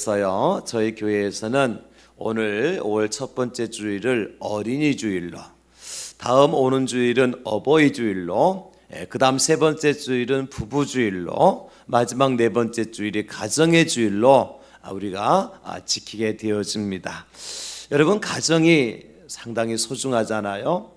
그래서요, 저희 교회에서는 오늘 5월 첫 번째 주일을 어린이 주일로, 다음 오는 주일은 어버이 주일로, 그 다음 세 번째 주일은 부부 주일로, 마지막 네 번째 주일이 가정의 주일로 우리가 지키게 되어집니다. 여러분, 가정이 상당히 소중하잖아요.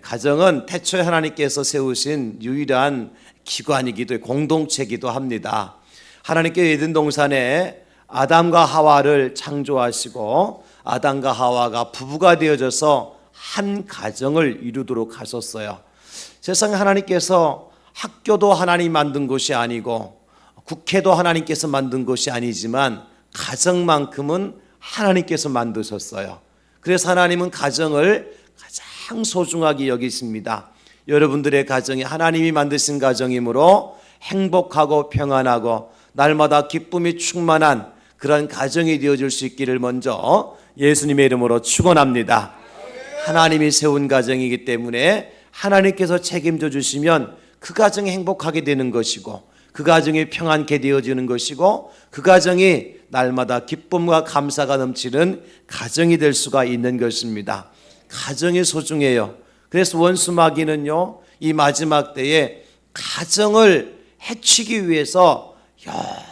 가정은 태초에 하나님께서 세우신 유일한 기관이기도 공동체이기도 합니다. 하나님께서 에덴 동산에 아담과 하와를 창조하시고 아담과 하와가 부부가 되어져서 한 가정을 이루도록 하셨어요. 세상에 하나님께서 학교도 하나님이 만든 것이 아니고 국회도 하나님께서 만든 것이 아니지만 가정만큼은 하나님께서 만드셨어요. 그래서 하나님은 가정을 가장 소중하게 여기십니다. 여러분들의 가정이 하나님이 만드신 가정이므로 행복하고 평안하고 날마다 기쁨이 충만한 그런 가정이 되어줄 수 있기를 먼저 예수님의 이름으로 축원합니다. 하나님이 세운 가정이기 때문에 하나님께서 책임져 주시면 그 가정이 행복하게 되는 것이고 그 가정이 평안케 되어지는 것이고 그 가정이 날마다 기쁨과 감사가 넘치는 가정이 될 수가 있는 것입니다. 가정이 소중해요. 그래서 원수 마귀는요, 이 마지막 때에 가정을 해치기 위해서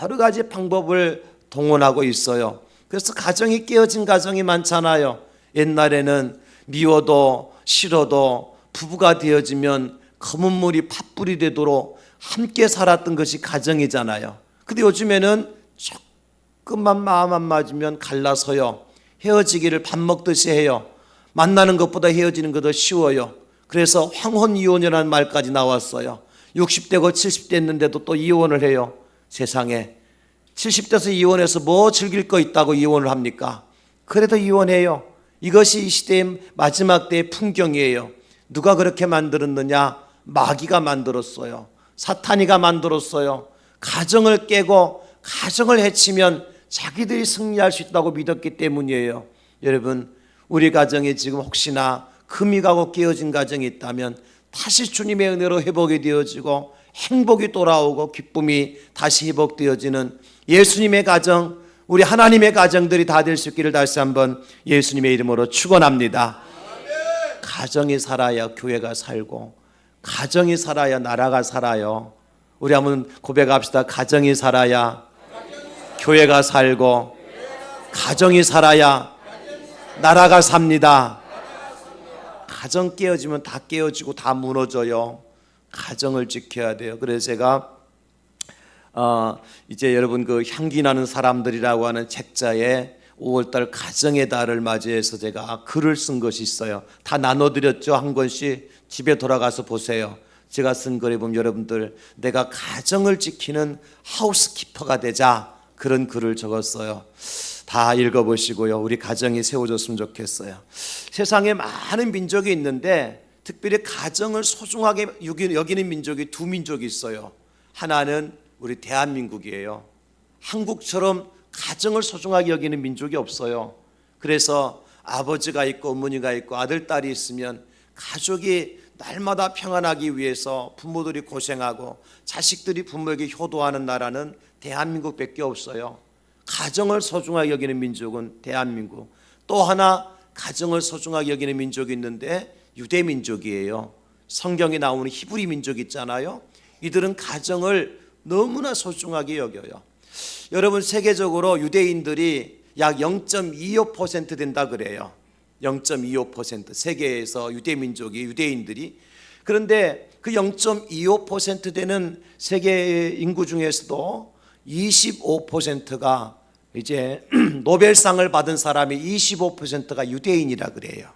여러 가지 방법을 동원하고 있어요. 그래서 가정이 깨어진 가정이 많잖아요. 옛날에는 미워도 싫어도 부부가 되어지면 검은 물이 팥불이 되도록 함께 살았던 것이 가정이잖아요. 근데 요즘에는 조금만 마음 안 맞으면 갈라서요, 헤어지기를 밥 먹듯이 해요. 만나는 것보다 헤어지는 것도 쉬워요. 그래서 황혼이혼이라는 말까지 나왔어요. 60대고 70대 했는데도 또 이혼을 해요. 세상에 70대에서 이혼해서 뭐 즐길 거 있다고 이혼을 합니까? 그래도 이혼해요. 이것이 이 시대의 마지막 때의 풍경이에요. 누가 그렇게 만들었느냐? 마귀가 만들었어요. 사탄이가 만들었어요. 가정을 깨고 가정을 해치면 자기들이 승리할 수 있다고 믿었기 때문이에요. 여러분, 우리 가정에 지금 혹시나 금이 가고 깨어진 가정이 있다면 다시 주님의 은혜로 회복이 되어지고 행복이 돌아오고 기쁨이 다시 회복되어지는 예수님의 가정, 우리 하나님의 가정들이 다 될 수 있기를 다시 한번 예수님의 이름으로 축원합니다. 가정이 살아야 교회가 살고 가정이 살아야 나라가 살아요. 우리 한번 고백합시다. 가정이 살아야 교회가 살고 가정이 살아야 나라가 삽니다. 가정 깨어지면 다 깨어지고 다 무너져요. 가정을 지켜야 돼요. 그래서 제가 이제 여러분 그 향기 나는 사람들이라고 하는 책자에 5월달 가정의 달을 맞이해서 제가 글을 쓴 것이 있어요. 다 나눠드렸죠. 한 권씩 집에 돌아가서 보세요. 제가 쓴 글에 보면 여러분들, 내가 가정을 지키는 하우스키퍼가 되자, 그런 글을 적었어요. 다 읽어보시고요, 우리 가정이 세워졌으면 좋겠어요. 세상에 많은 민족이 있는데 특별히 가정을 소중하게 여기는 민족이 두 민족이 있어요. 하나는 우리 대한민국이에요. 한국처럼 가정을 소중하게 여기는 민족이 없어요. 그래서 아버지가 있고 어머니가 있고 아들, 딸이 있으면 가족이 날마다 평안하기 위해서 부모들이 고생하고 자식들이 부모에게 효도하는 나라는 대한민국밖에 없어요. 가정을 소중하게 여기는 민족은 대한민국. 또 하나 가정을 소중하게 여기는 민족이 있는데 유대 민족이에요. 성경에 나오는 히브리 민족 있잖아요. 이들은 가정을 너무나 소중하게 여겨요. 여러분, 세계적으로 유대인들이 약 0.25% 된다 그래요. 0.25% 세계에서 유대인들이. 그런데 그 0.25% 되는 세계 인구 중에서도 25%가 이제 노벨상을 받은 사람이 25%가 유대인이라 그래요.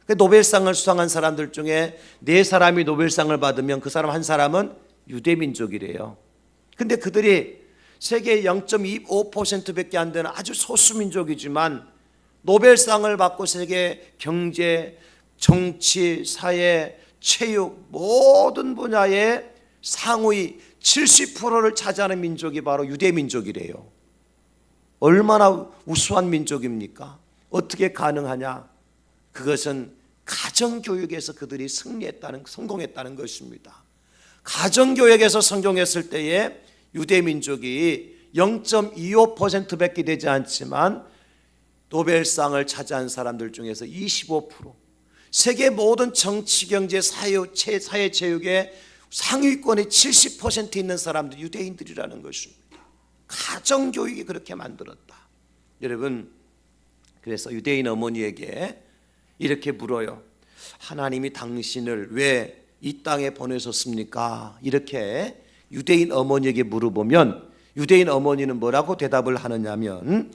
노벨상을 수상한 사람들 중에 4사람이 노벨상을 받으면 그 사람 한 사람은 유대민족이래요. 근데 그들이 세계 0.25%밖에 안 되는 아주 소수민족이지만 노벨상을 받고 세계 경제, 정치, 사회, 체육 모든 분야의 상위 70%를 차지하는 민족이 바로 유대민족이래요. 얼마나 우수한 민족입니까? 어떻게 가능하냐? 그것은 가정교육에서 그들이 성공했다는 것입니다. 가정교육에서 성공했을 때에 유대민족이 0.25%밖에 되지 않지만 노벨상을 차지한 사람들 중에서 25%, 세계 모든 정치, 경제, 사회, 체육의 상위권의 70% 있는 사람들이 유대인들이라는 것입니다. 가정교육이 그렇게 만들었다. 여러분, 그래서 유대인 어머니에게 이렇게 물어요. 하나님이 당신을 왜 이 땅에 보내셨습니까? 이렇게 유대인 어머니에게 물어보면 유대인 어머니는 뭐라고 대답을 하느냐면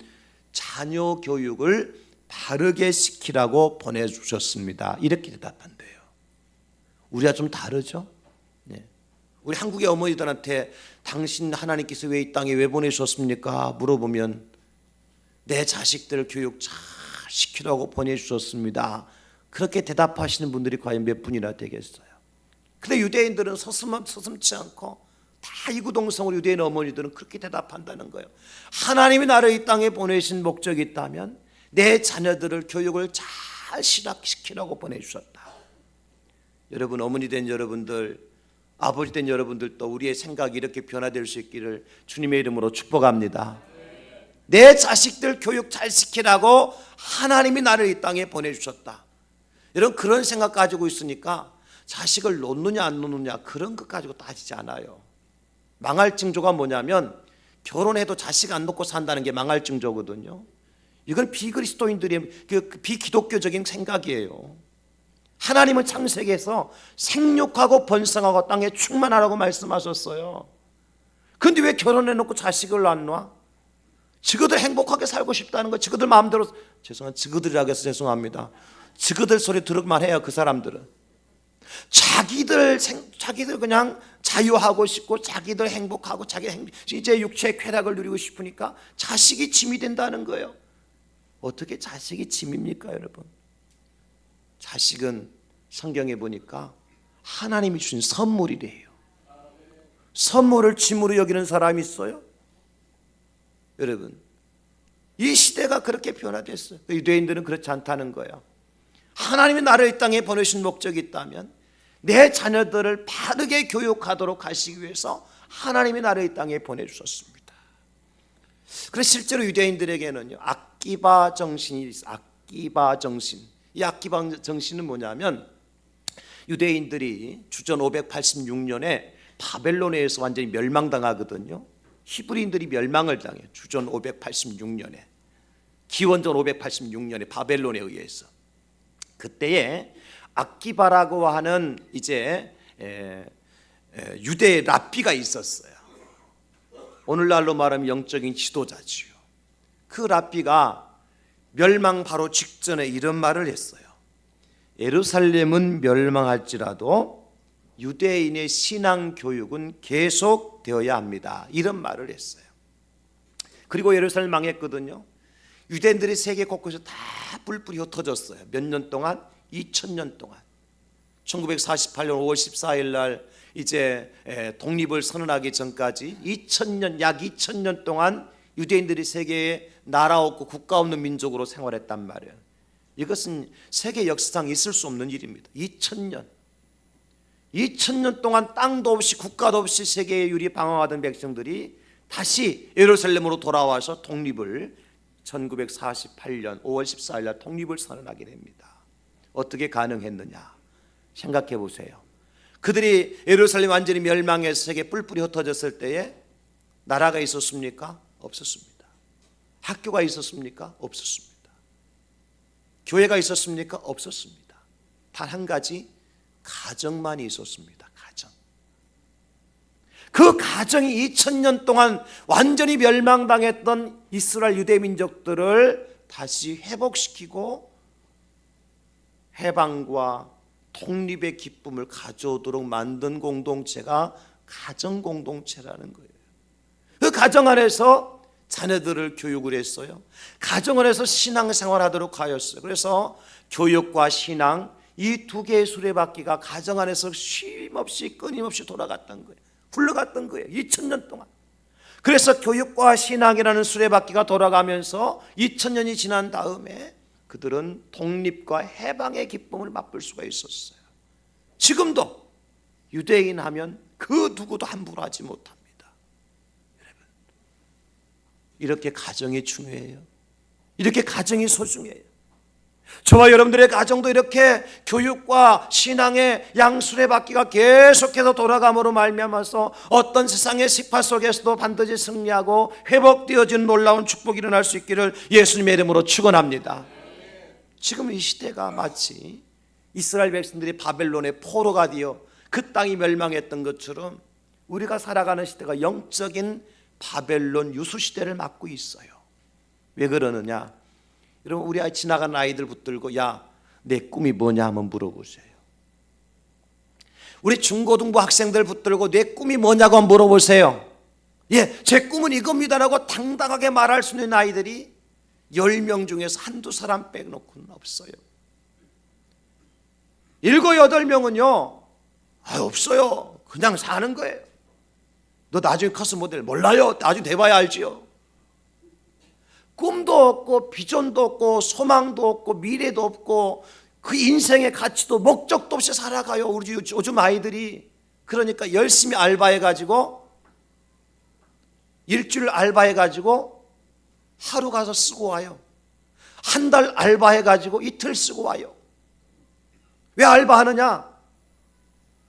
자녀 교육을 바르게 시키라고 보내주셨습니다. 이렇게 대답한대요. 우리가 좀 다르죠? 네. 우리 한국의 어머니들한테 당신 하나님께서 왜 이 땅에 왜 보내주셨습니까? 물어보면 내 자식들 교육 잘 시키라고 보내주셨습니다. 그렇게 대답하시는 분들이 과연 몇 분이나 되겠어요? 근데 유대인들은 서슴지 않고 다 이구동성으로 유대인 어머니들은 그렇게 대답한다는 거예요. 하나님이 나를 이 땅에 보내신 목적이 있다면 내 자녀들을 교육을 잘 시키라고 보내주셨다. 여러분, 어머니 된 여러분들, 아버지 된 여러분들도 우리의 생각이 이렇게 변화될 수 있기를 주님의 이름으로 축복합니다. 내 자식들 교육 잘 시키라고 하나님이 나를 이 땅에 보내주셨다. 여러분, 그런 생각 가지고 있으니까 자식을 놓느냐 안 놓느냐 그런 것 가지고 따지지 않아요. 망할 징조가 뭐냐면 결혼해도 자식 안 놓고 산다는 게 망할 징조거든요. 이건 비그리스도인들의 비기독교적인 생각이에요. 하나님은 창세기에서 생육하고 번성하고 땅에 충만하라고 말씀하셨어요. 그런데 왜 결혼해놓고 자식을 안 놔? 지그들 행복하게 살고 싶다는 거, 지그들 마음대로, 지그들이라고 해서 죄송합니다. 지그들 소리 들을만 해요. 그 사람들은 자기들 그냥 자유하고 싶고 자기들 행복하고 이제 육체의 쾌락을 누리고 싶으니까 자식이 짐이 된다는 거예요. 어떻게 자식이 짐입니까, 여러분? 자식은 성경에 보니까 하나님이 주신 선물이래요. 선물을 짐으로 여기는 사람이 있어요? 여러분, 이 시대가 그렇게 변화됐어요. 유대인들은 그렇지 않다는 거예요. 하나님이 나를 이 땅에 보내신 목적이 있다면 내 자녀들을 바르게 교육하도록 하시기 위해서 하나님이 나를 이 땅에 보내주셨습니다. 그래서 실제로 유대인들에게는요, 악기바 정신이 있어요. 악기바 정신. 이 악기바 정신은 뭐냐면 유대인들이 주전 586년에 바벨론에서 완전히 멸망당하거든요. 히브리인들이 멸망을 당해요. 주전 586년에 기원전 586년에 바벨론에 의해서. 그때에 악기바라고 하는 이제 유대 랍비가 있었어요. 오늘날로 말하면 영적인 지도자지요. 그 랍비가 멸망 바로 직전에 이런 말을 했어요. 예루살렘은 멸망할지라도 유대인의 신앙 교육은 계속되어야 합니다. 이런 말을 했어요. 그리고 예루살렘 망했거든요. 유대인들이 세계 곳곳에 다 뿔뿔이 흩어졌어요. 몇 년 동안? 2000년 동안. 1948년 5월 14일 날 이제 독립을 선언하기 전까지 약 2000년 동안 유대인들이 세계에 나라 없고 국가 없는 민족으로 생활했단 말이에요. 이것은 세계 역사상 있을 수 없는 일입니다. 2000년 동안 땅도 없이 국가도 없이 세계에 유리방황하던 백성들이 다시 예루살렘으로 돌아와서 독립을 1948년 5월 14일 날 독립을 선언하게 됩니다. 어떻게 가능했느냐 생각해 보세요. 그들이 예루살렘 완전히 멸망해서 세계 뿔뿔이 흩어졌을 때에 나라가 있었습니까? 없었습니다. 학교가 있었습니까? 없었습니다. 교회가 있었습니까? 없었습니다. 단 한 가지, 가정만이 있었습니다. 가정. 그 가정이 2000년 동안 완전히 멸망당했던 이스라엘 유대 민족들을 다시 회복시키고 해방과 독립의 기쁨을 가져오도록 만든 공동체가 가정 공동체라는 거예요. 그 가정 안에서 자녀들을 교육을 했어요. 가정 안에서 신앙생활하도록 하였어요. 그래서 교육과 신앙 이 두 개의 수레바퀴가 가정 안에서 쉼없이 끊임없이 돌아갔던 거예요. 굴러갔던 거예요. 2000년 동안. 그래서 교육과 신앙이라는 수레바퀴가 돌아가면서 2000년이 지난 다음에 그들은 독립과 해방의 기쁨을 맛볼 수가 있었어요. 지금도 유대인 하면 그 누구도 함부로 하지 못합니다. 여러분, 이렇게 가정이 중요해요. 이렇게 가정이 소중해요. 저와 여러분들의 가정도 이렇게 교육과 신앙의 양수레바퀴가 계속해서 돌아감으로 말미암아서 어떤 세상의 습화 속에서도 반드시 승리하고 회복되어지는 놀라운 축복이 일어날 수 있기를 예수님의 이름으로 축원합니다. 지금 이 시대가 마치 이스라엘 백성들이 바벨론의 포로가 되어 그 땅이 멸망했던 것처럼 우리가 살아가는 시대가 영적인 바벨론 유수시대를 맞고 있어요. 왜 그러느냐? 여러분, 우리 지나가는 아이들 붙들고 야, 내 꿈이 뭐냐 한번 물어보세요. 우리 중고등부 학생들 붙들고 내 꿈이 뭐냐고 한번 물어보세요. 예, 제 꿈은 이겁니다라고 당당하게 말할 수 있는 아이들이 10명 중에서 한두 사람 빼놓고는 없어요. 7, 8명은요 없어요. 그냥 사는 거예요. 너 나중에 커서 모델 몰라요. 나중에 돼봐야 알지요. 꿈도 없고 비전도 없고 소망도 없고 미래도 없고 그 인생의 가치도 목적도 없이 살아가요. 우리 요즘 아이들이. 그러니까 열심히 알바해가지고 일주일 알바해가지고 하루 가서 쓰고 와요. 한 달 알바해가지고 이틀 쓰고 와요. 왜 알바하느냐?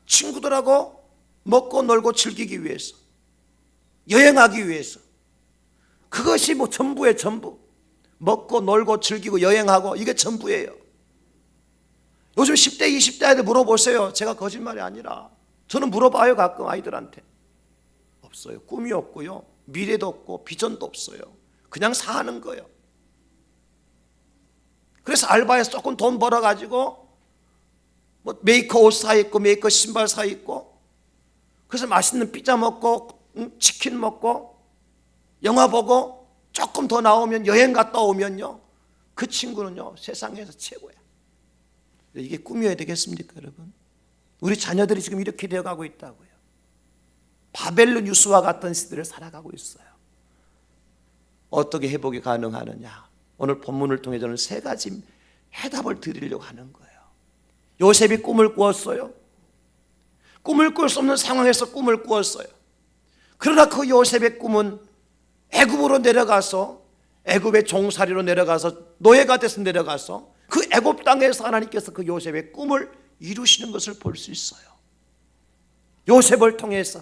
친구들하고 먹고 놀고 즐기기 위해서, 여행하기 위해서. 그것이 뭐 전부예요. 전부. 먹고 놀고 즐기고 여행하고 이게 전부예요. 요즘 10대 20대 아이들 물어보세요. 제가 거짓말이 아니라 저는 물어봐요. 가끔 아이들한테. 없어요. 꿈이 없고요, 미래도 없고 비전도 없어요. 그냥 사는 거예요. 그래서 알바해서 조금 돈 벌어가지고 뭐 메이커 옷 사 입고 메이커 신발 사 입고, 그래서 맛있는 피자 먹고 치킨 먹고 영화 보고 조금 더 나오면 여행 갔다 오면요, 그 친구는요 세상에서 최고야. 이게 꿈이어야 되겠습니까 여러분? 우리 자녀들이 지금 이렇게 되어가고 있다고요. 바벨론 유수와 같은 시대를 살아가고 있어요. 어떻게 회복이 가능하느냐? 오늘 본문을 통해 저는 3가지 해답을 드리려고 하는 거예요. 요셉이 꿈을 꾸었어요. 꿈을 꿀 수 없는 상황에서 꿈을 꾸었어요. 그러나 그 요셉의 꿈은 애굽으로 내려가서, 애굽의 종살이로 내려가서, 노예가 돼서 내려가서 그 애굽 땅에서 하나님께서 그 요셉의 꿈을 이루시는 것을 볼 수 있어요. 요셉을 통해서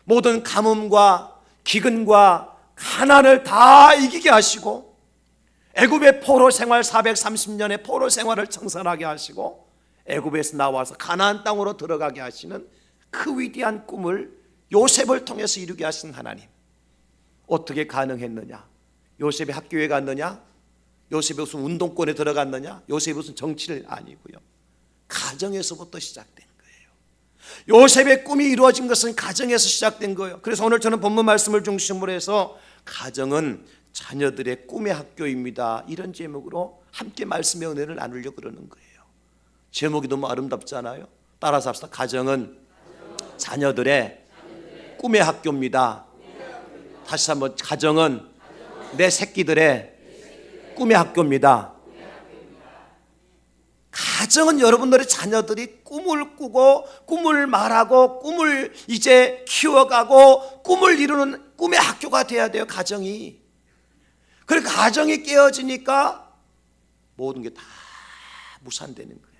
모든 가뭄과 기근과 가난을 다 이기게 하시고, 애굽의 포로 생활 430년의 포로 생활을 청산하게 하시고, 애굽에서 나와서 가나안 땅으로 들어가게 하시는 그 위대한 꿈을 요셉을 통해서 이루게 하신 하나님, 어떻게 가능했느냐? 요셉이 학교에 갔느냐? 요셉이 무슨 운동권에 들어갔느냐? 요셉이 무슨 정치를 아니고요, 가정에서부터 시작된 거예요. 요셉의 꿈이 이루어진 것은 가정에서 시작된 거예요. 그래서 오늘 저는 본문 말씀을 중심으로 해서 가정은 자녀들의 꿈의 학교입니다, 이런 제목으로 함께 말씀의 은혜를 나누려고 그러는 거예요. 제목이 너무 아름답잖아요. 따라서 합시다. 가정은 자녀들의 꿈의 학교입니다. 다시 한번, 가정은 내 새끼들의 꿈의 학교입니다. 가정은 여러분들의 자녀들이 꿈을 꾸고 꿈을 말하고 꿈을 이제 키워가고 꿈을 이루는 꿈의 학교가 돼야 돼요. 가정이. 그리고 가정이 깨어지니까 모든 게 다 무산되는 거예요.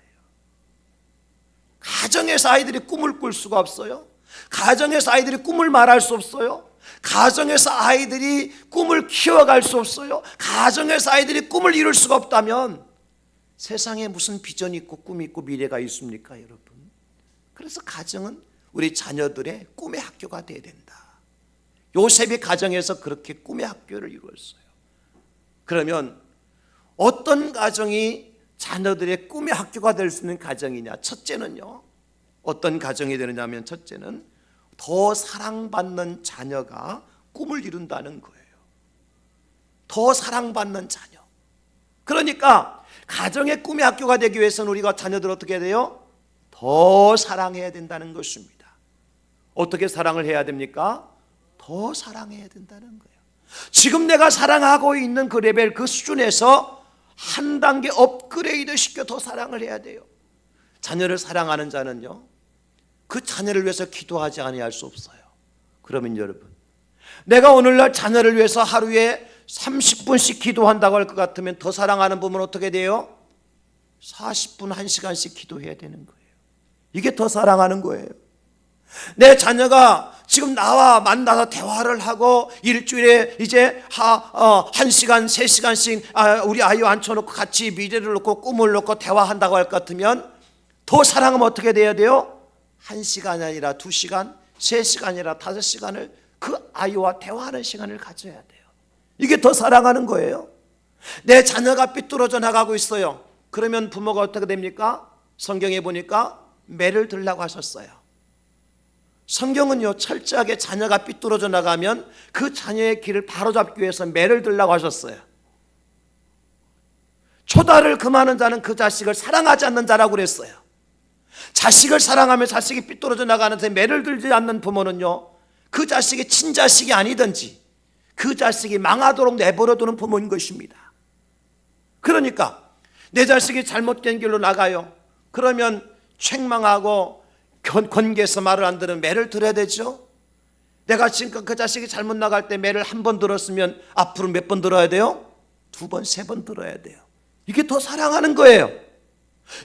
가정에서 아이들이 꿈을 꿀 수가 없어요. 가정에서 아이들이 꿈을 말할 수 없어요. 가정에서 아이들이 꿈을 키워갈 수 없어요. 가정에서 아이들이 꿈을 이룰 수가 없다면 세상에 무슨 비전이 있고 꿈이 있고 미래가 있습니까 여러분? 그래서 가정은 우리 자녀들의 꿈의 학교가 되어야 된다. 요셉이 가정에서 그렇게 꿈의 학교를 이루었어요. 그러면 어떤 가정이 자녀들의 꿈의 학교가 될 수 있는 가정이냐? 첫째는요, 어떤 가정이 되느냐면, 첫째는 더 사랑받는 자녀가 꿈을 이룬다는 거예요. 더 사랑받는 자녀. 그러니까 가정의 꿈의 학교가 되기 위해서는 우리가 자녀들을 어떻게 해야 돼요? 더 사랑해야 된다는 것입니다. 어떻게 사랑을 해야 됩니까? 더 사랑해야 된다는 거예요. 지금 내가 사랑하고 있는 그 레벨, 그 수준에서 한 단계 업그레이드 시켜 더 사랑을 해야 돼요. 자녀를 사랑하는 자는요, 그 자녀를 위해서 기도하지 아니할 수 없어요. 그러면 여러분, 내가 오늘날 자녀를 위해서 하루에 30분씩 기도한다고 할 것 같으면 더 사랑하는 부모는 어떻게 돼요? 40분 1시간씩 기도해야 되는 거예요. 이게 더 사랑하는 거예요. 내 자녀가 지금 나와 만나서 대화를 하고 일주일에 이제 1시간, 3시간씩 우리 아이와 앉혀놓고 같이 미래를 놓고 꿈을 놓고 대화한다고 할 것 같으면 더 사랑하면 어떻게 돼야 돼요? 1시간이 아니라 2시간, 3시간이라 5시간을 그 아이와 대화하는 시간을 가져야 돼요. 이게 더 사랑하는 거예요. 내 자녀가 삐뚤어져 나가고 있어요. 그러면 부모가 어떻게 됩니까? 성경에 보니까 매를 들라고 하셨어요. 성경은요, 철저하게 자녀가 삐뚤어져 나가면 그 자녀의 길을 바로잡기 위해서 매를 들라고 하셨어요. 초다를 금하는 자는 그 자식을 사랑하지 않는 자라고 그랬어요. 자식을 사랑하며 자식이 삐뚤어져 나가는데 매를 들지 않는 부모는요, 그 자식이 친자식이 아니든지 그 자식이 망하도록 내버려두는 부모인 것입니다. 그러니까 내 자식이 잘못된 길로 나가요. 그러면 책망하고 권계해서 말을 안 들으면 매를 들어야 되죠. 내가 지금 그 자식이 잘못 나갈 때 매를 한 번 들었으면 앞으로 몇 번 들어야 돼요? 2번, 3번 들어야 돼요. 이게 더 사랑하는 거예요.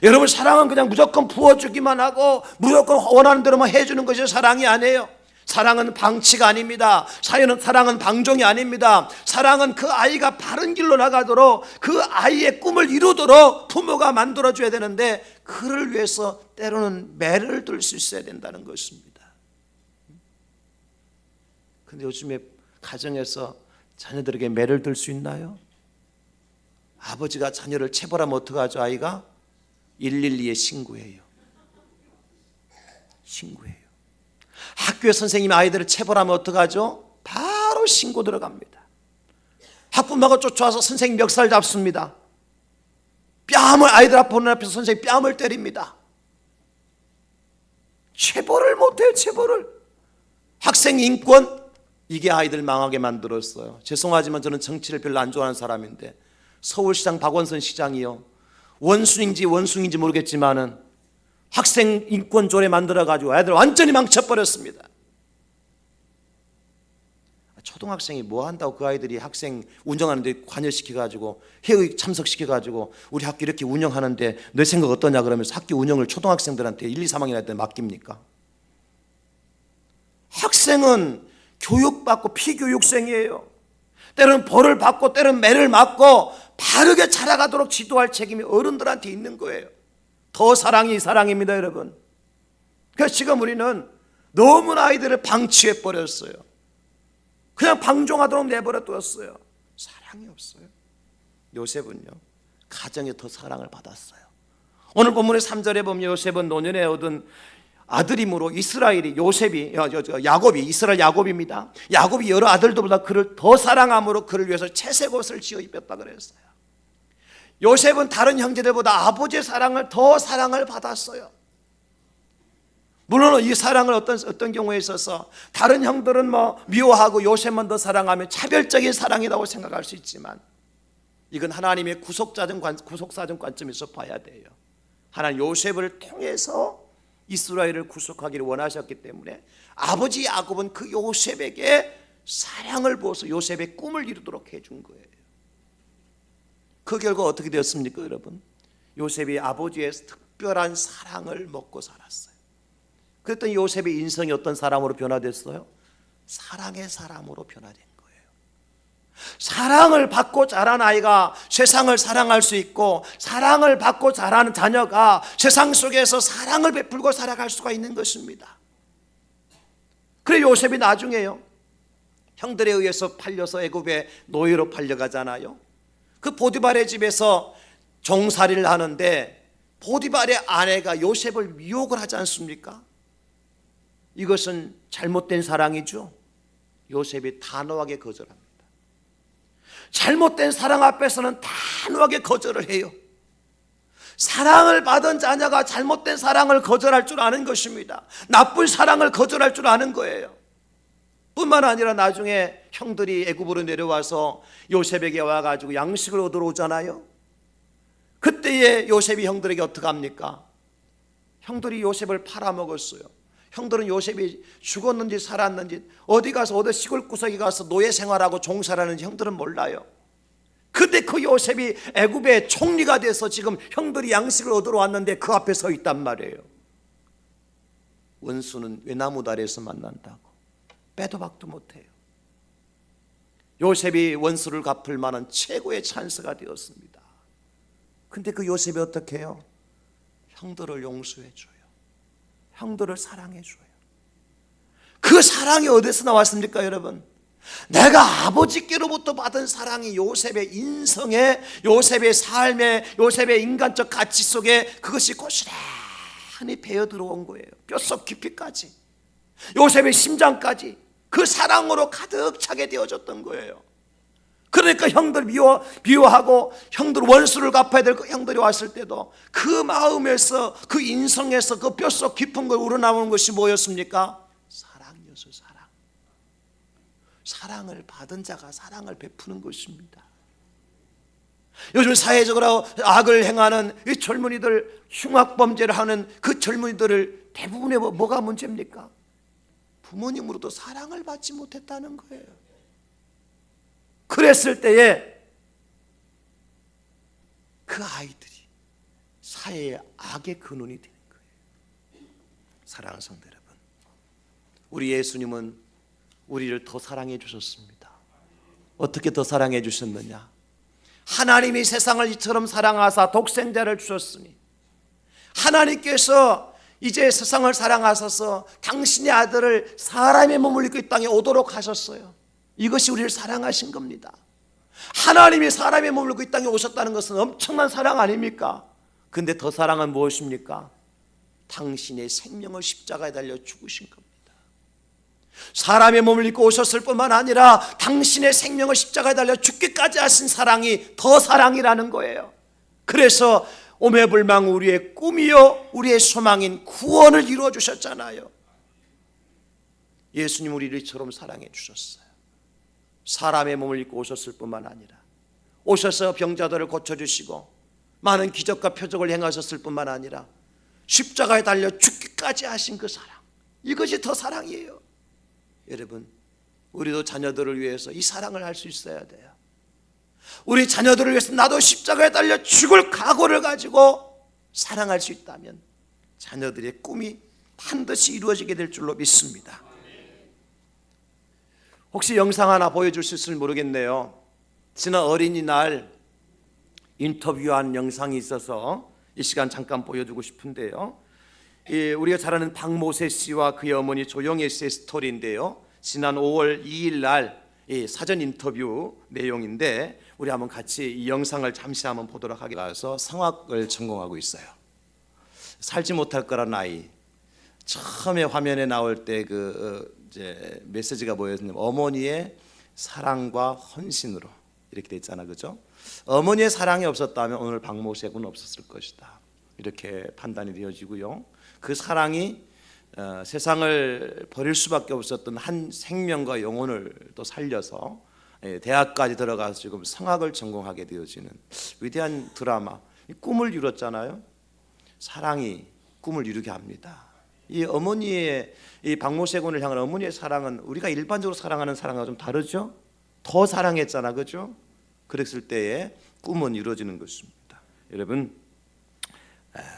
여러분, 사랑은 그냥 무조건 부어주기만 하고 무조건 원하는 대로만 해주는 것이 사랑이 아니에요. 사랑은 방치가 아닙니다. 사랑은 방종이 아닙니다. 사랑은 그 아이가 바른 길로 나가도록 그 아이의 꿈을 이루도록 부모가 만들어줘야 되는데, 그를 위해서 때로는 매를 들 수 있어야 된다는 것입니다. 근데 요즘에 가정에서 자녀들에게 매를 들 수 있나요? 아버지가 자녀를 체벌하면 어떡하죠? 아이가 112에 신고해요. 학교에 선생님이 아이들을 체벌하면 어떡하죠? 바로 신고 들어갑니다. 학부모가 쫓아와서 선생님 멱살 잡습니다. 아이들 보는 앞에서 선생님 뺨을 때립니다. 체벌을 못해요. 체벌을. 학생 인권, 이게 아이들 망하게 만들었어요. 죄송하지만 저는 정치를 별로 안 좋아하는 사람인데, 서울시장 박원순 시장이요, 원숭인지 모르겠지만은 학생 인권 조례 만들어가지고 아이들 완전히 망쳐버렸습니다. 초등학생이 뭐 한다고 그 아이들이 학생 운영하는데 관여시켜가지고 회의 참석시켜가지고 우리 학교 이렇게 운영하는데 내 생각 어떠냐 그러면서 학교 운영을 초등학생들한테 1, 2, 3학년 때 맡깁니까? 학생은 교육받고 피교육생이에요. 때로는 벌을 받고 때로는 매를 맞고 바르게 자라가도록 지도할 책임이 어른들한테 있는 거예요. 더 사랑이 사랑입니다, 여러분. 그래서 지금 우리는 너무나 아이들을 방치해 버렸어요. 그냥 방종하도록 내버려 두었어요. 사랑이 없어요. 요셉은요, 가정에 더 사랑을 받았어요. 오늘 본문의 3절에 보면 요셉은 노년에 얻은 아들이므로 이스라엘이 야곱이 이스라엘 야곱입니다. 야곱이 여러 아들들보다 그를 더 사랑함으로 그를 위해서 채색 옷을 지어 입혔다 그랬어요. 요셉은 다른 형제들보다 아버지의 사랑을 더 사랑을 받았어요. 물론 이 사랑을 어떤 경우에 있어서 다른 형들은 미워하고 요셉만 더 사랑하면 차별적인 사랑이라고 생각할 수 있지만, 이건 하나님의 구속사정 관점에서 봐야 돼요. 하나님 요셉을 통해서 이스라엘을 구속하기를 원하셨기 때문에 아버지 야곱은 그 요셉에게 사랑을 부어서 요셉의 꿈을 이루도록 해준 거예요. 그 결과 어떻게 되었습니까, 여러분? 요셉이 아버지의 특별한 사랑을 먹고 살았어요. 그랬더니 요셉의 인생이 어떤 사람으로 변화됐어요? 사랑의 사람으로 변화된 거예요. 사랑을 받고 자란 아이가 세상을 사랑할 수 있고, 사랑을 받고 자라는 자녀가 세상 속에서 사랑을 베풀고 살아갈 수가 있는 것입니다. 그래 요셉이 나중에요, 형들에 의해서 팔려서 애굽의 노예로 팔려가잖아요. 그 보디발의 집에서 종살이를 하는데 보디발의 아내가 요셉을 미혹을 하지 않습니까? 이것은 잘못된 사랑이죠. 요셉이 단호하게 거절합니다. 잘못된 사랑 앞에서는 단호하게 거절을 해요. 사랑을 받은 자녀가 잘못된 사랑을 거절할 줄 아는 것입니다. 나쁜 사랑을 거절할 줄 아는 거예요. 뿐만 아니라 나중에 형들이 애굽으로 내려와서 요셉에게 와가지고 양식을 얻으러 오잖아요. 그때에 요셉이 형들에게 어떻게 합니까? 형들이 요셉을 팔아먹었어요. 형들은 요셉이 죽었는지 살았는지, 어디 가서 어디 시골 구석에 가서 노예 생활하고 종살하는지 형들은 몰라요. 근데 그 요셉이 애굽의 총리가 돼서 지금 형들이 양식을 얻으러 왔는데 그 앞에 서 있단 말이에요. 원수는 외나무 다리에서 만난다고 빼도 박도 못해요. 요셉이 원수를 갚을 만한 최고의 찬스가 되었습니다. 근데 그 요셉이 어떻게 해요? 형들을 용서해줘요. 형들을 사랑해줘요. 그 사랑이 어디서 나왔습니까, 여러분? 내가 아버지께로부터 받은 사랑이 요셉의 인성에, 요셉의 삶에, 요셉의 인간적 가치 속에 그것이 고스란히 배어 들어온 거예요. 뼛속 깊이까지, 요셉의 심장까지 그 사랑으로 가득 차게 되어졌던 거예요. 그러니까 형들 미워하고 형들 원수를 갚아야 될 그 형들이 왔을 때도 그 마음에서, 그 인성에서 그 뼛속 깊은 걸 우러나오는 것이 뭐였습니까? 사랑이었어요. 사랑을 받은 자가 사랑을 베푸는 것입니다. 요즘 사회적으로 악을 행하는 이 젊은이들, 흉악범죄를 하는 그 젊은이들을 대부분의 뭐가 문제입니까? 부모님으로도 사랑을 받지 못했다는 거예요. 그랬을 때에 그 아이들이 사회의 악의 근원이 되는 거예요. 사랑하는 성도 여러분, 우리 예수님은 우리를 더 사랑해 주셨습니다. 어떻게 더 사랑해 주셨느냐? 하나님이 세상을 이처럼 사랑하사 독생자를 주셨으니 하나님께서 이제 세상을 사랑하셔서 당신의 아들을 사람의 몸을 입고 이 땅에 오도록 하셨어요. 이것이 우리를 사랑하신 겁니다. 하나님이 사람의 몸을 입고 이 땅에 오셨다는 것은 엄청난 사랑 아닙니까? 근데 더 사랑은 무엇입니까? 당신의 생명을 십자가에 달려 죽으신 겁니다. 사람의 몸을 입고 오셨을 뿐만 아니라 당신의 생명을 십자가에 달려 죽기까지 하신 사랑이 더 사랑이라는 거예요. 그래서 오매불망 우리의 꿈이요 우리의 소망인 구원을 이루어 주셨잖아요. 예수님 우리를 이처럼 사랑해 주셨어요. 사람의 몸을 입고 오셨을 뿐만 아니라 오셔서 병자들을 고쳐주시고 많은 기적과 표적을 행하셨을 뿐만 아니라 십자가에 달려 죽기까지 하신 그 사랑, 이것이 더 사랑이에요. 여러분, 우리도 자녀들을 위해서 이 사랑을 할 수 있어야 돼요. 우리 자녀들을 위해서 나도 십자가에 달려 죽을 각오를 가지고 사랑할 수 있다면 자녀들의 꿈이 반드시 이루어지게 될 줄로 믿습니다. 혹시 영상 하나 보여줄 수 있을지 모르겠네요. 지난 어린이날 인터뷰한 영상이 있어서 이 시간 잠깐 보여주고 싶은데요. 우리가 잘 아는 박모세 씨와 그의 어머니 조영애 씨의 스토리인데요. 지난 5월 2일 날 사전 인터뷰 내용인데 우리 한번 같이 이 영상을 잠시 한번 보도록 하겠습니다. 성악을 전공하고 있어요. 살지 못할 거란 아이. 처음에 화면에 나올 때 이제 메시지가 뭐였냐면 어머니의 사랑과 헌신으로 이렇게 돼 있잖아, 그죠? 어머니의 사랑이 없었다면 오늘 박모세 군은 없었을 것이다. 이렇게 판단이 되어지고요. 그 사랑이 세상을 버릴 수밖에 없었던 한 생명과 영혼을 또 살려서 대학까지 들어가서 지금 성악을 전공하게 되어지는 위대한 드라마. 꿈을 이뤘잖아요. 사랑이 꿈을 이루게 합니다. 이 어머니의, 이 박모세 군을 향한 어머니의 사랑은 우리가 일반적으로 사랑하는 사랑과 좀 다르죠? 더 사랑했잖아, 그죠? 그랬을 때에 꿈은 이루어지는 것입니다. 여러분,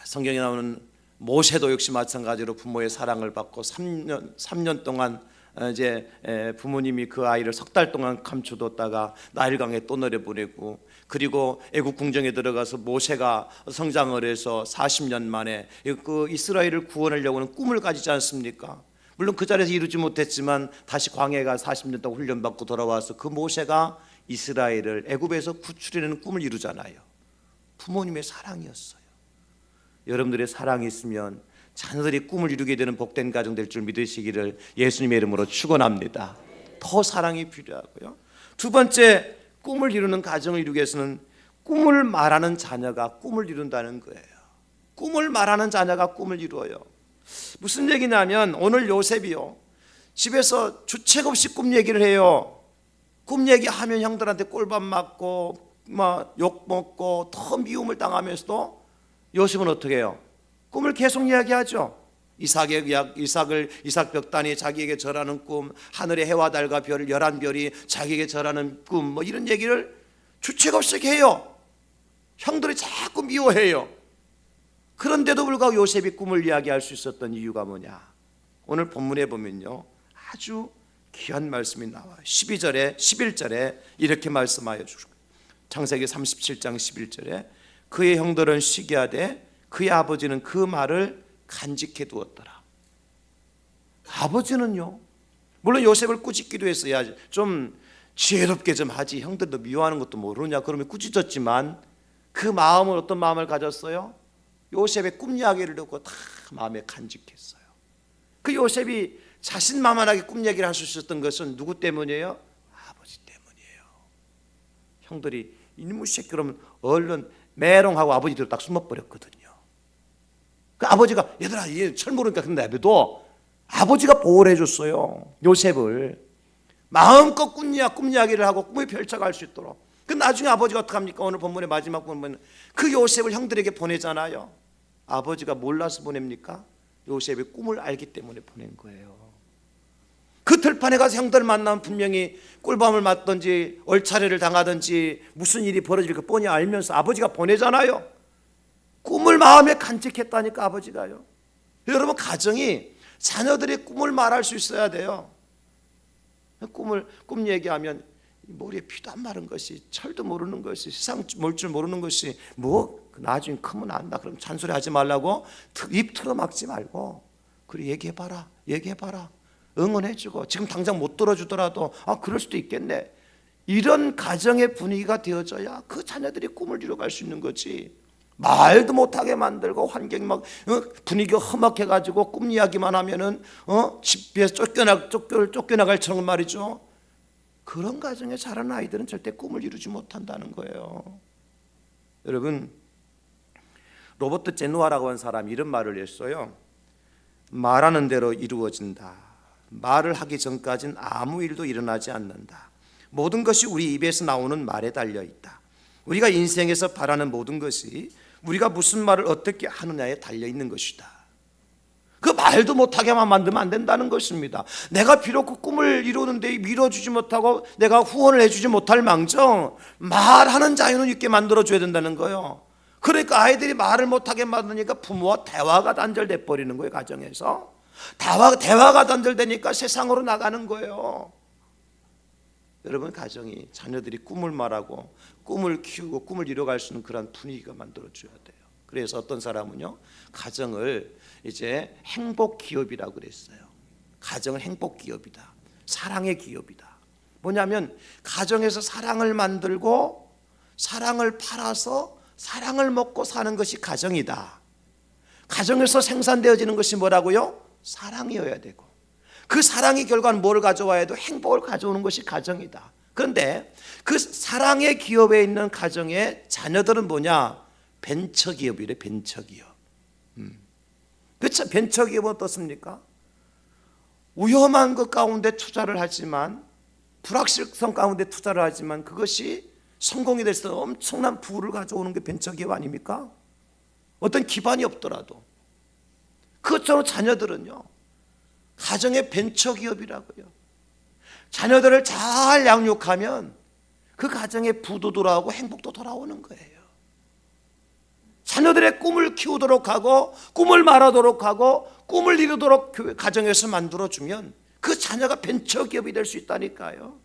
성경에 나오는 모세도 역시 마찬가지로 부모의 사랑을 받고 3년 동안 이제 부모님이 그 아이를 석 달 동안 감춰뒀다가 나일강에 또 내려보내고, 그리고 애국 궁정에 들어가서 모세가 성장을 해서 40년 만에 그 이스라엘을 구원하려고는 꿈을 가지지 않습니까? 물론 그 자리에서 이루지 못했지만 다시 광야가 40년 동안 훈련받고 돌아와서 그 모세가 이스라엘을 애굽에서 구출해내는 꿈을 이루잖아요. 부모님의 사랑이었어요. 여러분들의 사랑이 있으면 자녀들이 꿈을 이루게 되는 복된 가정 될 줄 믿으시기를 예수님의 이름으로 축원합니다. 더 사랑이 필요하고요. 두 번째, 꿈을 이루는 가정을 이루기 위해서는 꿈을 말하는 자녀가 꿈을 이룬다는 거예요. 꿈을 말하는 자녀가 꿈을 이루어요. 무슨 얘기냐면 오늘 요셉이요, 집에서 주책 없이 꿈 얘기를 해요. 꿈 얘기하면 형들한테 꼴밥 맞고 막 욕 먹고 더 미움을 당하면서도 요셉은 어떻게 해요? 꿈을 계속 이야기하죠. 이삭 벽단이 자기에게 절하는 꿈, 하늘의 해와 달과 별 11별이 자기에게 절하는 꿈, 뭐 이런 얘기를 주책 없이 해요. 형들이 자꾸 미워해요. 그런데도 불구하고 요셉이 꿈을 이야기할 수 있었던 이유가 뭐냐? 오늘 본문에 보면요, 아주 귀한 말씀이 나와요. 12절에 11절에 이렇게 말씀하여 주시고, 창세기 37장 11절에 그의 형들은 시기하되 그의 아버지는 그 말을 간직해 두었더라. 아버지는요, 물론 요셉을 꾸짖기도 했어야 좀 지혜롭게 좀 하지, 형들도 미워하는 것도 모르냐 그러면 꾸짖었지만 그 마음은 어떤 마음을 가졌어요? 요셉의 꿈 이야기를 듣고 다 마음에 간직했어요. 그 요셉이 자신만만하게 꿈 얘기를 할 수 있었던 것은 누구 때문이에요? 아버지 때문이에요. 형들이 이놈의 새끼 그러면 얼른 메롱하고 아버지 뒤로 딱 숨어버렸거든요. 그 아버지가 얘들아 얘 철 모르니까 근데 해도 아버지가 보호를 해줬어요. 요셉을 마음껏 꿈 이야기를 하고 꿈을 펼쳐갈 수 있도록. 그 나중에 아버지가 어떻게 합니까? 오늘 본문의 마지막 보면 그 요셉을 형들에게 보내잖아요. 아버지가 몰라서 보냅니까? 요셉의 꿈을 알기 때문에 보낸 거예요. 그 들판에 가서 형들 만나면 분명히 꿀밤을 맞든지 얼차례를 당하든지 무슨 일이 벌어질 거 뻔히 알면서 아버지가 보내잖아요. 꿈을 마음에 간직했다니까 아버지가요. 여러분, 가정이 자녀들의 꿈을 말할 수 있어야 돼요. 꿈 얘기하면 머리에 피도 안 마른 것이, 철도 모르는 것이, 세상 몰 줄 모르는 것이 뭐 나중에 크면 안다 그럼 잔소리 하지 말라고 입 틀어막지 말고 그래 얘기해봐라 응원해주고, 지금 당장 못 들어주더라도 그럴 수도 있겠네, 이런 가정의 분위기가 되어져야 그 자녀들이 꿈을 이뤄갈 수 있는 거지. 말도 못하게 만들고 환경이 막 분위기가 험악해가지고 꿈 이야기만 하면은 집에서 쫓겨나갈처럼 말이죠. 그런 가정에 자라는 아이들은 절대 꿈을 이루지 못한다는 거예요. 여러분, 로버트 제누아라고 하는 사람이 이런 말을 했어요. 말하는 대로 이루어진다. 말을 하기 전까지는 아무 일도 일어나지 않는다. 모든 것이 우리 입에서 나오는 말에 달려있다. 우리가 인생에서 바라는 모든 것이 우리가 무슨 말을 어떻게 하느냐에 달려있는 것이다. 그 말도 못하게만 만들면 안 된다는 것입니다. 내가 비록 그 꿈을 이루는데 밀어주지 못하고 내가 후원을 해주지 못할 망정 말하는 자유는 있게 만들어줘야 된다는 거예요. 그러니까 아이들이 말을 못하게 만드니까 부모와 대화가 단절돼 버리는 거예요. 가정에서 대화가 단절되니까 세상으로 나가는 거예요. 여러분, 가정이 자녀들이 꿈을 말하고 꿈을 키우고 꿈을 이뤄갈 수 있는 그런 분위기가 만들어줘야 돼요. 그래서 어떤 사람은요, 가정을 이제 행복 기업이라고 그랬어요. 가정은 행복 기업이다. 사랑의 기업이다. 뭐냐면 가정에서 사랑을 만들고 사랑을 팔아서 사랑을 먹고 사는 것이 가정이다. 가정에서 생산되어지는 것이 뭐라고요? 사랑이어야 되고, 그 사랑이 결과는 뭘 가져와야 해도 행복을 가져오는 것이 가정이다. 그런데 그 사랑의 기업에 있는 가정의 자녀들은 뭐냐? 벤처기업이래. 벤처기업. 그렇죠? 벤처기업은 어떻습니까? 위험한 것 가운데 투자를 하지만, 불확실성 가운데 투자를 하지만 그것이 성공이 돼서 엄청난 부를 가져오는 게 벤처기업 아닙니까? 어떤 기반이 없더라도. 그것처럼 자녀들은요, 가정의 벤처기업이라고요. 자녀들을 잘 양육하면 그 가정에 부도 돌아오고 행복도 돌아오는 거예요. 자녀들의 꿈을 키우도록 하고 꿈을 말하도록 하고 꿈을 이루도록 가정에서 만들어주면 그 자녀가 벤처기업이 될 수 있다니까요.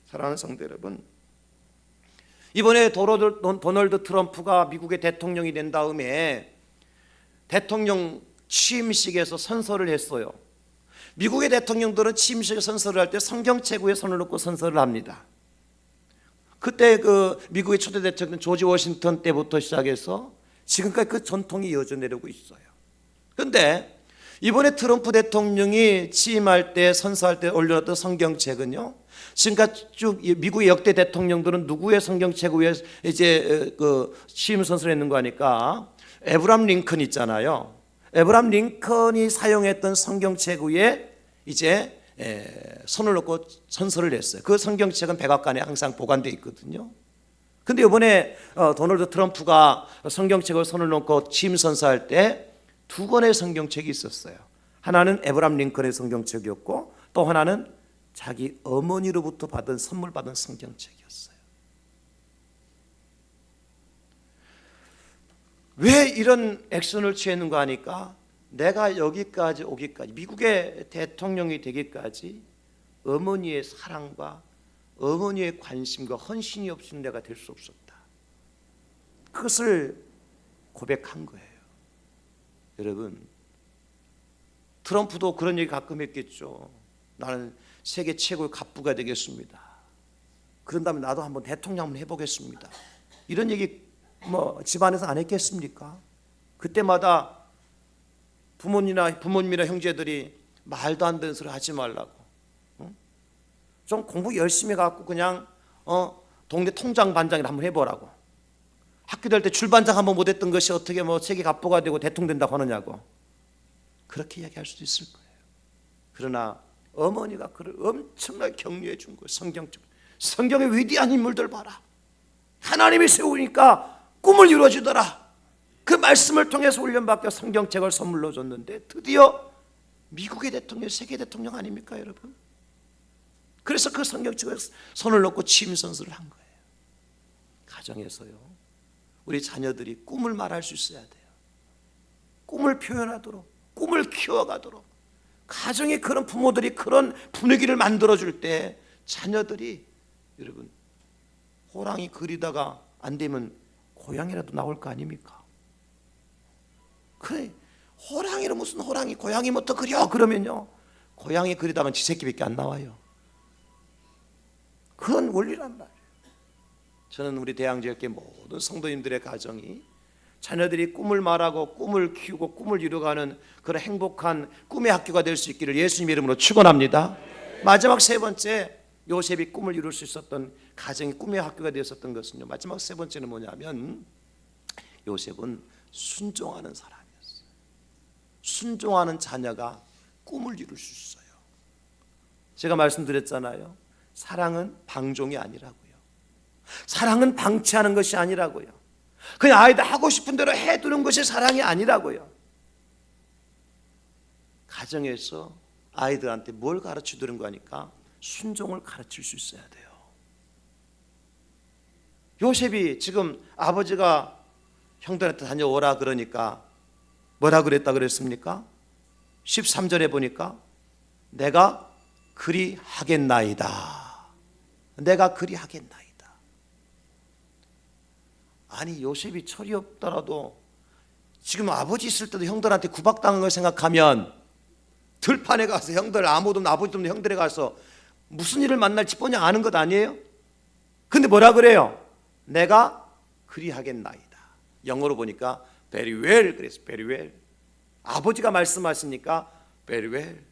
사랑하는 성도 여러분, 이번에 도널드 트럼프가 미국의 대통령이 된 다음에 대통령 취임식에서 선서를 했어요. 미국의 대통령들은 취임식에 선서를 할 때 성경책위에 손을 놓고 선서를 합니다. 그때 그 미국의 초대 대통령 조지 워싱턴 때부터 시작해서 지금까지 그 전통이 이어져 내려오고 있어요. 그런데 이번에 트럼프 대통령이 취임할 때 선서할 때 올려놨던 성경책은요, 지금까지 쭉 미국의 역대 대통령들은 누구의 성경책 위에 이제 그 취임 선서를 했는 거 하니까 에브람 링컨 있잖아요. 에브람 링컨이 사용했던 성경책 위에 이제 손을 놓고 선서를 했어요. 그 성경책은 백악관에 항상 보관되어 있거든요. 근데 이번에 도널드 트럼프가 성경책을 손을 놓고 취임 선서할 때 두 권의 성경책이 있었어요. 하나는 에브람 링컨의 성경책이었고 또 하나는 자기 어머니로부터 선물 받은 성경책이었어요. 왜 이런 액션을 취했는가 하니까 내가 여기까지 오기까지, 미국의 대통령이 되기까지 어머니의 사랑과 어머니의 관심과 헌신이 없이는 내가 될 수 없었다. 그것을 고백한 거예요. 여러분, 트럼프도 그런 얘기 가끔 했겠죠. 나는 세계 최고의 갑부가 되겠습니다. 그런 다음에 나도 한번 대통령 한번 해보겠습니다. 이런 얘기 집안에서 안 했겠습니까? 그때마다 부모님이나 형제들이 말도 안 되는 소리 하지 말라고, 좀 공부 열심히 해갖고 그냥 동네 통장 반장이라 한번 해보라고, 학교 다닐 때 줄반장 한번 못했던 것이 어떻게 세계 갑부가 되고 대통령 된다고 하느냐고, 그렇게 이야기할 수도 있을 거예요. 그러나 어머니가 그를 엄청나게 격려해 준 거예요. 성경의 위대한 인물들 봐라, 하나님이 세우니까 꿈을 이루어지더라. 그 말씀을 통해서 훈련받겨 성경책을 선물로 줬는데 드디어 미국의 대통령, 세계 대통령 아닙니까 여러분? 그래서 그 성경책을 손을 놓고 취임 선서를 한 거예요. 가정에서요, 우리 자녀들이 꿈을 말할 수 있어야 돼요. 꿈을 표현하도록, 꿈을 키워가도록. 가정에 그런 부모들이 그런 분위기를 만들어줄 때 자녀들이, 여러분, 호랑이 그리다가 안 되면 고양이라도 나올 거 아닙니까? 그래, 호랑이로 무슨 호랑이, 고양이부터 그려 그러면요, 고양이 그리다면 지 새끼밖에 안 나와요. 그런 원리란 말이에요. 저는 우리 대양지역의 모든 성도님들의 가정이 자녀들이 꿈을 말하고 꿈을 키우고 꿈을 이루어가는 그런 행복한 꿈의 학교가 될 수 있기를 예수님 이름으로 축원합니다. 마지막 세 번째, 요셉이 꿈을 이룰 수 있었던 가정이 꿈의 학교가 되었었던 것은요, 마지막 세 번째는 뭐냐면 요셉은 순종하는 사람이었어요. 순종하는 자녀가 꿈을 이룰 수 있어요. 제가 말씀드렸잖아요. 사랑은 방종이 아니라고요. 사랑은 방치하는 것이 아니라고요. 그냥 아이들 하고 싶은 대로 해두는 것이 사랑이 아니라고요. 가정에서 아이들한테 뭘 가르쳐주는 거니까 순종을 가르칠 수 있어야 돼요. 요셉이 지금 아버지가 형들한테 다녀오라 그러니까 뭐라 그랬다 그랬습니까? 13절에 보니까 내가 그리 하겠나이다. 내가 그리 하겠나이다. 아니, 요셉이 철이 없더라도 지금 아버지 있을 때도 형들한테 구박당한 걸 생각하면 들판에 가서 형들, 아무도 없는 아버지도 없는 형들에 가서 무슨 일을 만날지 뻔히 아는 것 아니에요? 근데 뭐라 그래요? 내가 그리 하겠나이다. 영어로 보니까 very well 그랬어. very well. 아버지가 말씀하시니까 very well.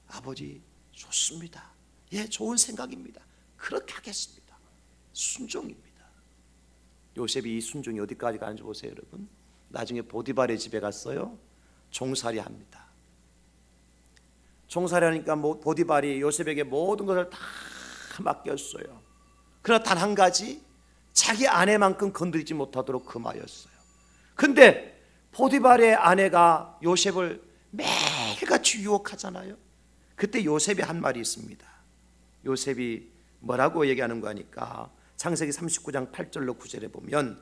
아버지 좋습니다. 예, 좋은 생각입니다. 그렇게 하겠습니다. 순종입니다. 요셉이 이 순종이 어디까지 가는지 보세요, 여러분. 나중에 보디발의 집에 갔어요. 종살이 합니다. 종살이 하니까 보디발이 요셉에게 모든 것을 다 맡겼어요. 그러나 단 한 가지, 자기 아내만큼 건드리지 못하도록 금하였어요. 근데 보디발의 아내가 요셉을 매일같이 유혹하잖아요. 그때 요셉이 한 말이 있습니다. 요셉이 뭐라고 얘기하는 거니까 창세기 39장 8절로 9절에 보면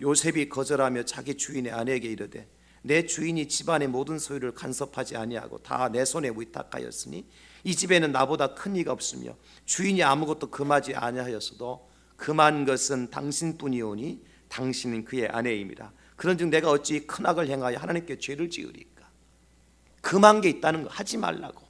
요셉이 거절하며 자기 주인의 아내에게 이르되 내 주인이 집안의 모든 소유를 간섭하지 아니하고 다 내 손에 위탁하였으니 이 집에는 나보다 큰 이가 없으며 주인이 아무것도 금하지 아니하였어도 금한 것은 당신뿐이오니 당신은 그의 아내임이라. 그런즉 내가 어찌 큰 악을 행하여 하나님께 죄를 지으리까. 금한 게 있다는 거 하지 말라고.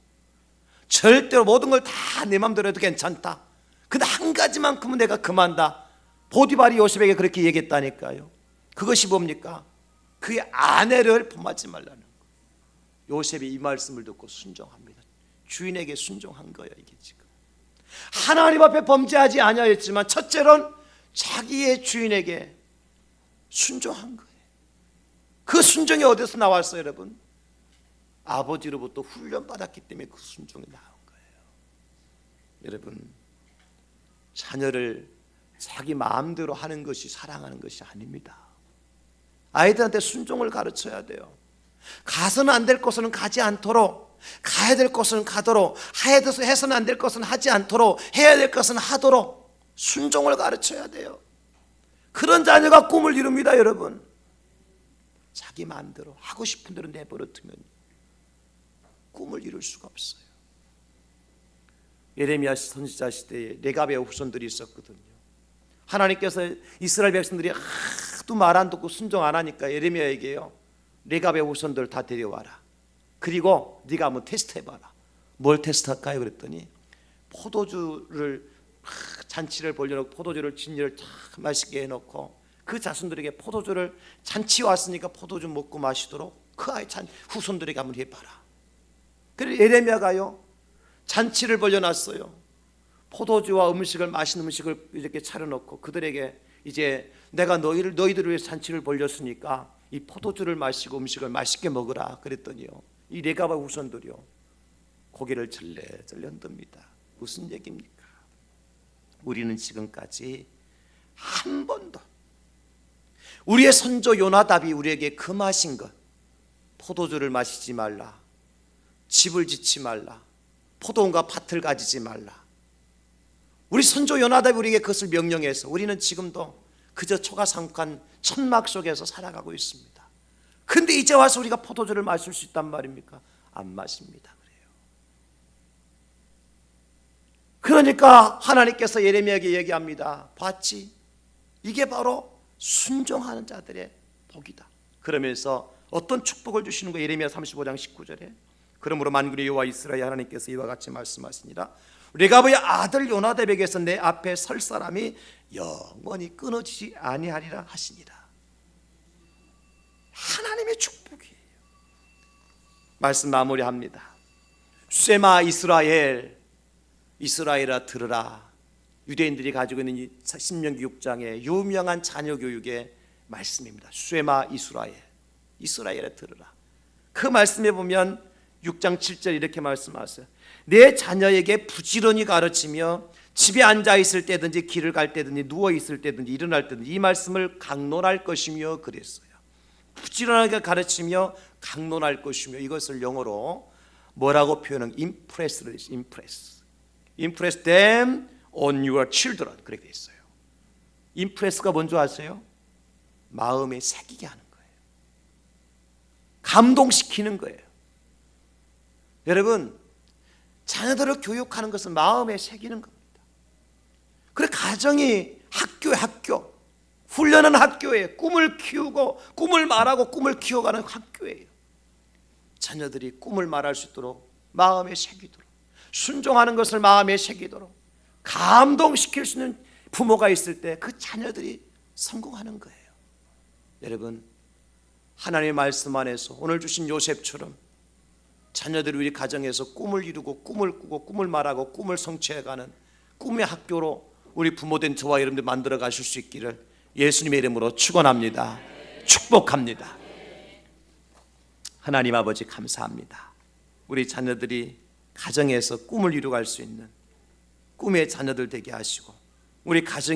절대로 모든 걸 다 내 맘대로 해도 괜찮다. 근데 한 가지만큼은 내가 금한다. 보디발이 요셉에게 그렇게 얘기했다니까요. 그것이 뭡니까? 그의 아내를 범하지 말라는 거. 요셉이 이 말씀을 듣고 순종합니다. 주인에게 순종한 거예요. 이게 지금 하나님 앞에 범죄하지 아니하였지만 첫째로는 자기의 주인에게 순종한 거예요. 그 순종이 어디서 나왔어요, 여러분? 아버지로부터 훈련받았기 때문에 그 순종이 나온 거예요. 여러분, 자녀를 자기 마음대로 하는 것이 사랑하는 것이 아닙니다. 아이들한테 순종을 가르쳐야 돼요. 가서는 안 될 곳은 가지 않도록, 가야 될 곳은 가도록, 해서는 안 될 것은 하지 않도록, 해야 될 것은 하도록 순종을 가르쳐야 돼요. 그런 자녀가 꿈을 이룹니다. 여러분, 자기 마음대로 하고 싶은 대로 내버려 두면 꿈을 이룰 수가 없어요. 예레미야 선지자 시대에 레갑의 후손들이 있었거든요. 하나님께서 이스라엘 백성들이 하도 말 안 듣고 순종 안 하니까 예레미야에게요, 레갑의 후손들 다 데려와라. 그리고 네가 한번 테스트해봐라. 뭘 테스트할까요? 그랬더니 포도주를 잔치를 벌려놓고 포도주를 진리를 참 맛있게 해놓고 그 자손들에게 포도주를 잔치 왔으니까 포도주 먹고 마시도록 그 아이 후손들에게 한번 해봐라. 그래서 예레미야가요, 잔치를 벌려놨어요. 포도주와 음식을, 맛있는 음식을 이렇게 차려놓고 그들에게 이제 내가 너희들을 위해 잔치를 벌렸으니까 이 포도주를 마시고 음식을 맛있게 먹으라 그랬더니요, 이 레갑의 후손들이요 고개를 절레절레 흔듭니다. 무슨 얘기입니까? 우리는 지금까지 한 번도 우리의 선조 요나답이 우리에게 금하신 것, 포도주를 마시지 말라, 집을 짓지 말라, 포도원과 밭을 가지지 말라, 우리 선조 요나답이 우리에게 그것을 명령해서 우리는 지금도 그저 초가상관 천막 속에서 살아가고 있습니다. 근데 이제 와서 우리가 포도주를 마실 수 있단 말입니까? 안 마십니다. 그래요. 그러니까 하나님께서 예레미야에게 얘기합니다. 봤지? 이게 바로 순종하는 자들의 복이다. 그러면서 어떤 축복을 주시는 거예요? 예레미야 35장 19절에 그러므로 만군의 여호와 이스라엘 하나님께서 이와 같이 말씀하시니라. 레갑의 아들 요나답에게서 내 앞에 설 사람이 영원히 끊어지지 아니하리라 하시니라. 하나님의 축복이에요. 말씀 마무리합니다. 쇠마 이스라엘, 이스라엘아 들으라. 유대인들이 가지고 있는 이 신명기 6장의 유명한 자녀 교육의 말씀입니다. 쇠마 이스라엘, 이스라엘아 들으라. 그 말씀에 보면 6장 7절 이렇게 말씀하세요. 내 자녀에게 부지런히 가르치며 집에 앉아 있을 때든지 길을 갈 때든지 누워 있을 때든지 일어날 때든지 이 말씀을 강론할 것이며 그랬어요. 부지런하게 가르치며 강론할 것이며, 이것을 영어로 뭐라고 표현한? impress를 했어요. impress them on your children, 그렇게 돼 있어요. impress가 뭔지 아세요? 마음에 새기게 하는 거예요. 감동시키는 거예요. 여러분, 자녀들을 교육하는 것은 마음에 새기는 겁니다. 그래, 가정이 학교, 훈련하는 학교에 꿈을 키우고 꿈을 말하고 꿈을 키워가는 학교예요. 자녀들이 꿈을 말할 수 있도록 마음에 새기도록, 순종하는 것을 마음에 새기도록 감동시킬 수 있는 부모가 있을 때 그 자녀들이 성공하는 거예요. 여러분, 하나님의 말씀 안에서 오늘 주신 요셉처럼 자녀들이 우리 가정에서 꿈을 이루고 꿈을 꾸고 꿈을 말하고 꿈을 성취해가는 꿈의 학교로 우리 부모된 저와 여러분들 만들어 가실 수 있기를 예수님의 이름으로 축원합니다. 축복합니다. 하나님 아버지 감사합니다. 우리 자녀들이 가정에서 꿈을 이루어갈 수 있는 꿈의 자녀들 되게 하시고 우리 가정에